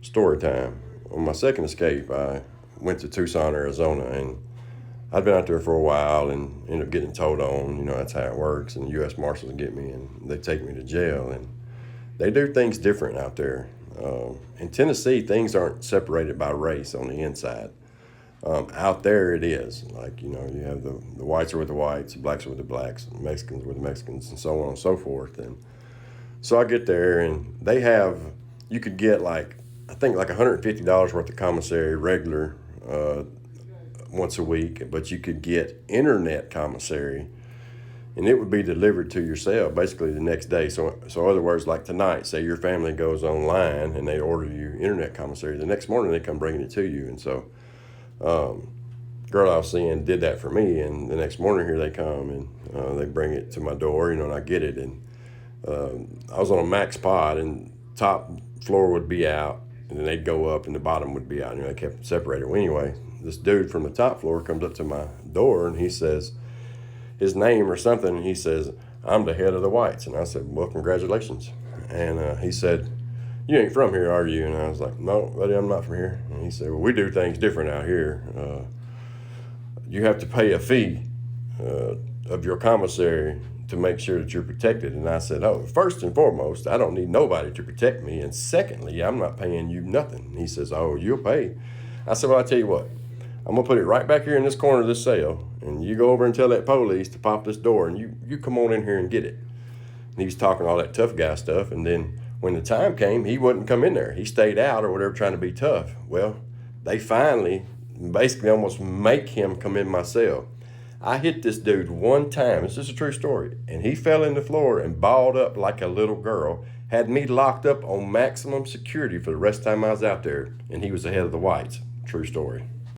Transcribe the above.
Story time. On my second escape, I went to Tucson, Arizona, and I'd been out there for a while and ended up getting towed on. You know, that's how it works. And the U.S. Marshals get me and they take me to jail. And they do things different out there. In Tennessee, things aren't separated by race on the inside. Out there, it is. Like, you know, you have the whites are with the whites, the blacks are with the blacks, the Mexicans with the Mexicans, and so on and so forth. And so I get there, and they have, you could get like, I think like $150 worth of commissary regular once a week, but you could get internet commissary, and it would be delivered to your cell basically the next day. So other words, like tonight, say your family goes online and they order you internet commissary, the next morning they come bringing it to you. And so girl I was seeing did that for me, and the next morning here they come and they bring it to my door, you know, and I get it. And I was on a max pod, and top floor would be out, and then they'd go up, and the bottom would be out. You know, they kept it separated. Well, anyway, this dude from the top floor comes up to my door, and he says his name or something, and he says, "I'm the head of the whites." And I said, "Well, congratulations." And he said, "You ain't from here, are you?" And I was like, "No, buddy, I'm not from here." And he said, "Well, we do things different out here. You have to pay a fee of your commissary to make sure that you're protected." And I said, "Oh, first and foremost, I don't need nobody to protect me. And secondly, I'm not paying you nothing." And he says, "Oh, you'll pay." I said, "Well, I'll tell you what. I'm going to put it right back here in this corner of this cell. And you go over and tell that police to pop this door, and you come on in here and get it." And he was talking all that tough guy stuff. And then when the time came, he wouldn't come in there. He stayed out or whatever, trying to be tough. Well, they finally basically almost make him come in my cell. I hit this dude one time. This is a true story. And he fell in the floor and balled up like a little girl. Had me locked up on maximum security for the rest of the time I was out there. And he was the head of the whites. True story.